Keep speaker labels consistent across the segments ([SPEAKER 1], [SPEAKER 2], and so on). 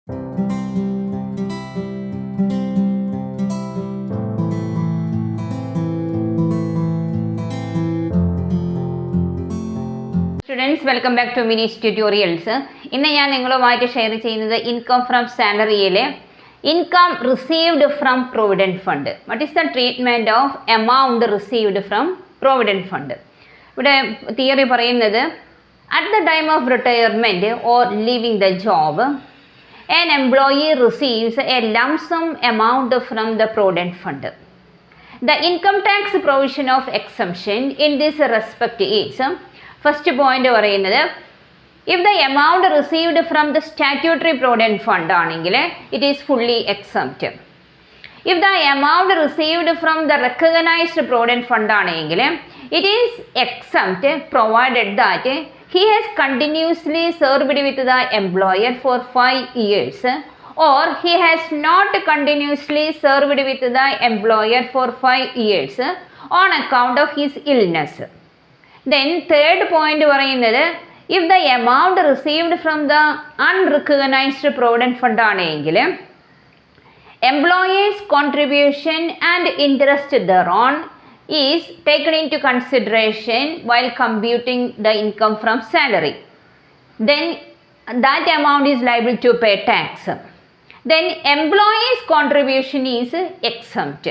[SPEAKER 1] Students, welcome back to Mini's Tutorials. ഇന്ന് ഞാൻ നിങ്ങളുമായിട്ട് ഷെയർ ചെയ്യുന്നത് ഇൻകം ഫ്രം സാലറിയിലെ income received from provident fund. What is the treatment of amount received from provident fund? ഇവിടെ theory പറയുന്നത് at the time of retirement or leaving the job an employee receives a lump sum amount from the provident fund. The income tax provision of exemption in this respect is, first point പറയുന്നത്, if the amount received from the statutory provident fund ആണെങ്കിൽ it is fully exempt. If the amount received from the recognized provident fund ആണെങ്കിൽ it is exempt provided that he has continuously served with the employer for 5 years or he has not continuously served with the employer for 5 years on account of his illness. Then third point പറയുന്നത്, if the amount received from the unrecognized provident fund ആണെങ്കിൽ employer's contribution and interest thereon is taken into consideration while computing the income from salary. Then that amount is liable to pay tax. Then employee's contribution is exempt.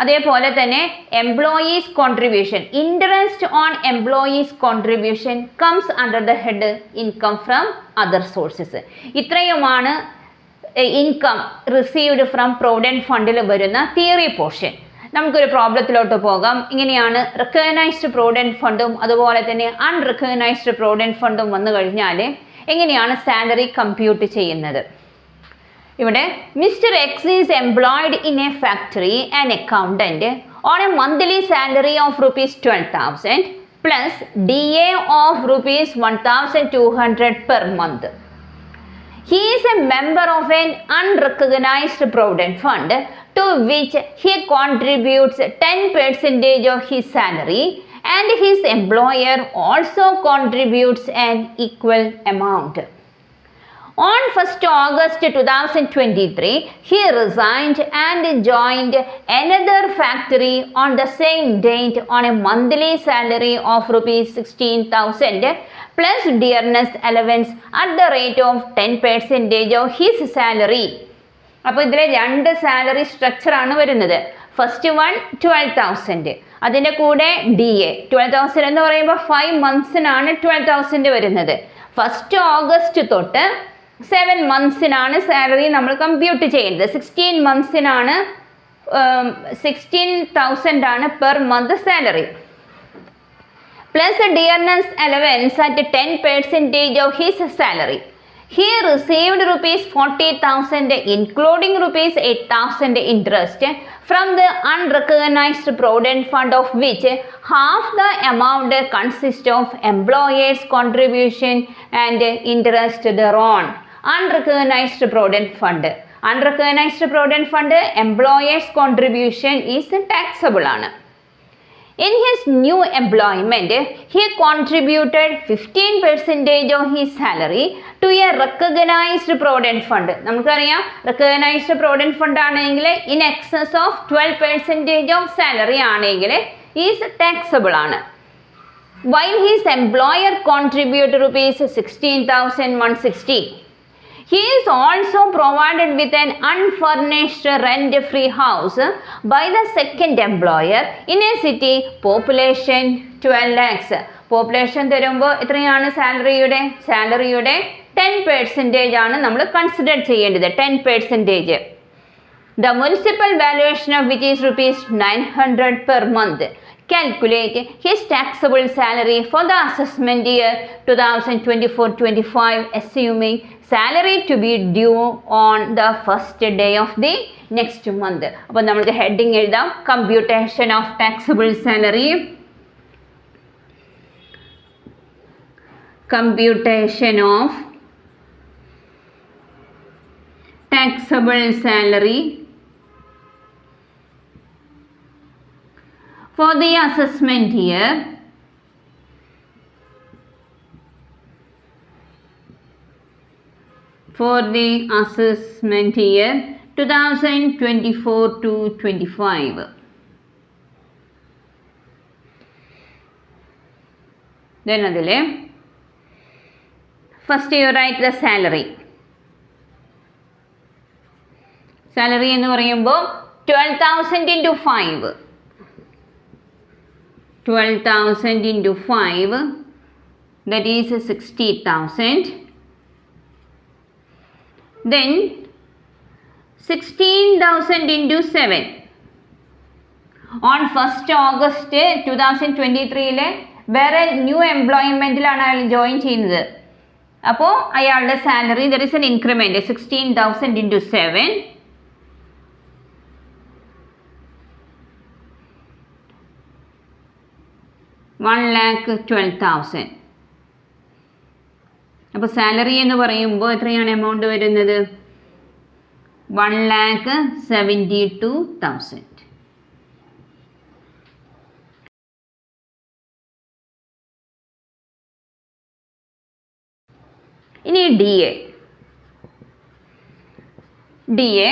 [SPEAKER 1] അതേപോലെ തന്നെ employee's contribution, interest on employee's contribution comes under the head income from other sources. ഇത്രയുമാണ് income received from provident ഫണ്ടിൽ വരുന്ന theory portion. നമുക്കൊരു പ്രോബ്ലത്തിലോട്ട് പോകാം. ഇങ്ങനെയാണ് recognised provident ഫണ്ടും അതുപോലെ തന്നെ അൺറെക്കഗ്നൈസ്ഡ് പ്രൊവിഡൻറ്റ് ഫണ്ടും വന്നു കഴിഞ്ഞാൽ എങ്ങനെയാണ് സാലറി കമ്പ്യൂട്ട് ചെയ്യുന്നത്? ഇവിടെ mister X is employed in A factory and accountant on A monthly salary of ₹12,000 plus DA of ₹1,200 per month. He is a member of an unrecognized provident fund to which he contributes 10% of his salary and his employer also contributes an equal amount. On 1st August 2023, he resigned and joined another factory on the same date on a monthly salary of ₹16,000 plus dearness allowance at the rate of 10% of his salary. അപ്പോൾ ഇതിൽ രണ്ട് salary സ്ട്രക്ചറാണ് വരുന്നത്. First one 12,000, അതിൻ്റെ കൂടെ DA 12,000 എന്ന് പറയുമ്പോൾ 5 മന്ത്സിനാണ് 12,000 വരുന്നത്. 1st August തൊട്ട് 7 മന്ത്സിനാണ് സാലറി നമ്മൾ കമ്പ്യൂട്ട് ചെയ്യുന്നത്. 16 മന്ത്സിനാണ് 16,000 ആണ് per month salary. Plus a dearness allowance at 10% of his salary. He received ₹40,000 including ₹8,000 interest from the unrecognized provident fund, of which half the amount consists of employer's contribution and interest thereon. Unrecognized provident fund. Unrecognized provident fund employer's contribution is taxable ആണ്. In his new employment, he contributed 15% of his salary to a recognized provident fund. നമുക്കറിയാം recognized provident fund ആണെങ്കിൽ in excess of 12% of salary ആണെങ്കിൽ is taxable ആണ്. While his employer contributed ₹16,160. He is also provided with an unfurnished rent-free house by the second employer in a city population 12 lakhs. Population തരുമ്പോൾ എത്രയാണ് സാലറിയുടെ 10% ആണ് നമ്മൾ consider ചെയ്യേണ്ടത്. 10%. The municipal valuation of which is ₹900 per month. Calculate his taxable salary for the assessment year 2024-25, assuming salary to be due on the first day of the next month. അപ്പോൾ നമുക്ക് heading എഴുതാം, computation of taxable salary. Computation of taxable salary for the assessment year for the assessment year 2024 to 25. Then adile first you write the salary. Salary എന്ന് പറയുമ്പോൾ 12,000 into 5. 12,000 into 5, that is 60,000. Then 16,000 into 7. On 1st August 2023 വേറെ new എംപ്ലോയ്മെൻറ്റിലാണ് അയാൾ join ചെയ്യുന്നത്. അപ്പോൾ അയാളുടെ salary there is an increment 16,000 into 7. $1,12,000. അപ്പോൾ salary എന്ന് പറയുമ്പോൾ എത്രയാണ് എമൗണ്ട് വരുന്നത്? 1,72,000. ഇനി ഡി എ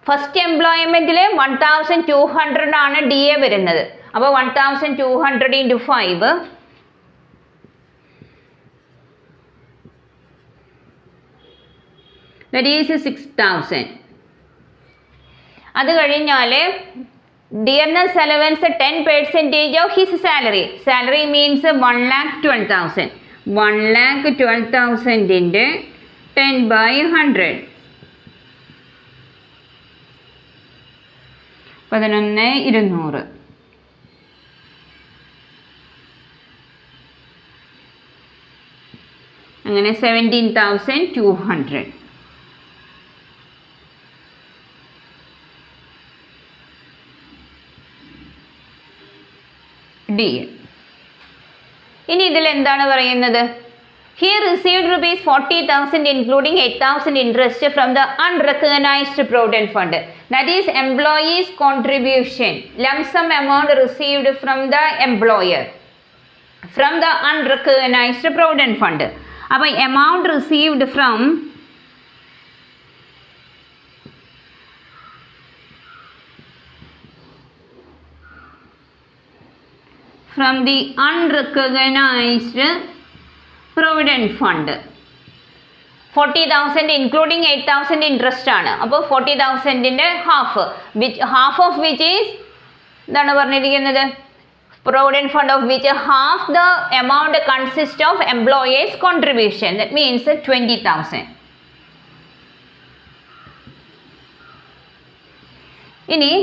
[SPEAKER 1] ഫസ്റ്റ് എംപ്ലോയ്മെൻറ്റിൽ 1,200 ആണ് ഡി എ വരുന്നത്. അപ്പോൾ 1,200 into 5, that is 6,000. അത് കഴിഞ്ഞാൽ dearness allowance 10% of his salary. Salary means 1,12,000. 1,12,000 10/100. 11,200. അങ്ങനെ 17,200. ഡി. ഇനി ഇതിൽ എന്താണ് പറയുന്നത്? He received rupees 40,000 including 8,000 interest from the unrecognized provident fund. That is employees contribution, lump sum amount received from the employer from the unrecognized provident fund. അപ്പോൾ amount received from the unrecognized provident fund 40,000 including 8,000 interest ആണ്. അപ്പോൾ 40,000ൻ്റെ half of which is എന്താണ് പറഞ്ഞിരിക്കുന്നത്? provident fund of which half the amount consists of employees contribution, that means 20,000. ഇനി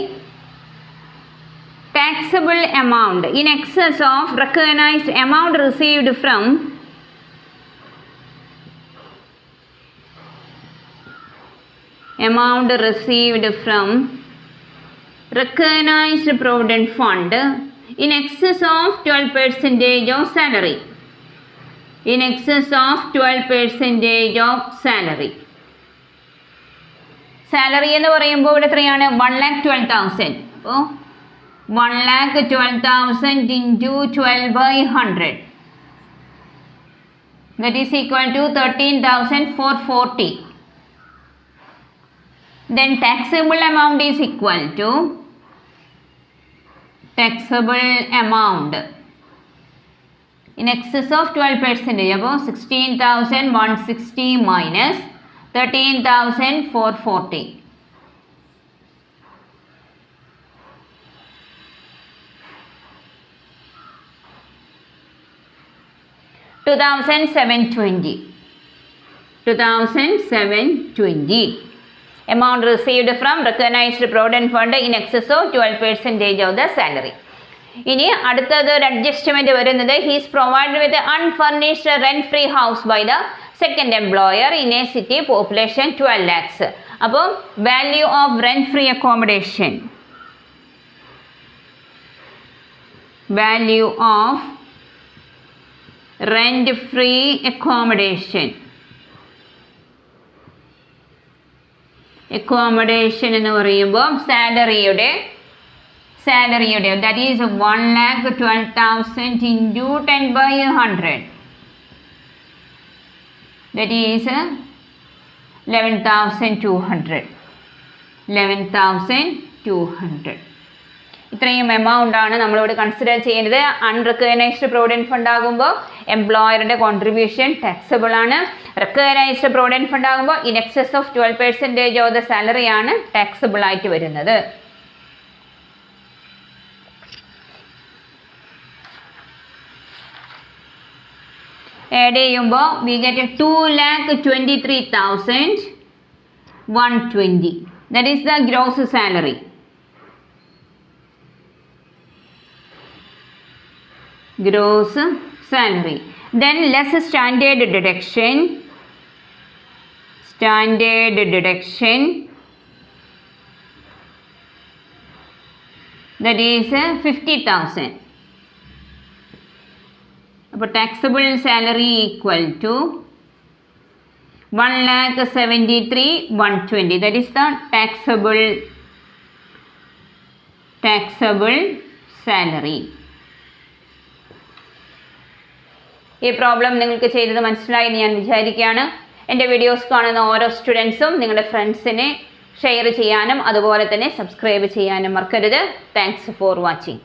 [SPEAKER 1] taxable amount in excess of recognized amount received from recognized provident fund in excess of 12% of salary. In excess of 12% of salary. Salary എന്ന് പറയുമ്പോൾ ഇവിടെ എത്രയാണ്? 1,12,000. അപ്പോൾ 1,12,000 into 12/100, that is equal to 13,440. Then taxable amount is equal to taxable amount in excess of 12%. അപ്പോൾ 16,160 minus 13,440. 2,720. 2,720. Amount received from recognized provident fund in excess of 12% of the salary. ഇനി അടുത്തത് ഒരു adjustment വരുന്നത് he's provided with unfurnished rent free house by the second employer in a city population 12 lakhs. അപ്പോൾ value of rent free accommodation, value of rent free accommodation എന്ന് പറയുമ്പോൾ സാലറിയുടെ that is 1,12,000 into 10/100, that is 11,200. 11,200. ഇത്രയും amount ആണ് നമ്മളിവിടെ consider ചെയ്യുന്നത്. അൺറിക്കഗ്നൈസ്ഡ് provident fund ആകുമ്പോൾ എംപ്ലോയറുടെ contribution taxable ആണ്. റിക്കഗ്നൈസ്ഡ് പ്രൊവിഡൻറ്റ് ഫണ്ട് ആകുമ്പോൾ in excess of 12% of the salary ആണ് ടാക്സബിൾ ആയിട്ട് വരുന്നത്. ആഡ് ചെയ്യുമ്പോൾ we get 2,23,120. That is the gross salary. Gross salary. Then less standard deduction. That is 50,000. അപ്പോൾ taxable salary equal to 1,73,120. That is the taxable salary. ഈ problem നിങ്ങൾക്ക് ചെയ്തത് മനസ്സിലായി എന്ന് ഞാൻ വിചാരിക്കുകയാണ്. എൻ്റെ വീഡിയോസ് കാണുന്ന ഓരോ സ്റ്റുഡൻസും നിങ്ങളുടെ ഫ്രണ്ട്സിനെ ഷെയർ ചെയ്യാനും അതുപോലെ തന്നെ സബ്സ്ക്രൈബ് ചെയ്യാനും മറക്കരുത്. Thanks for watching.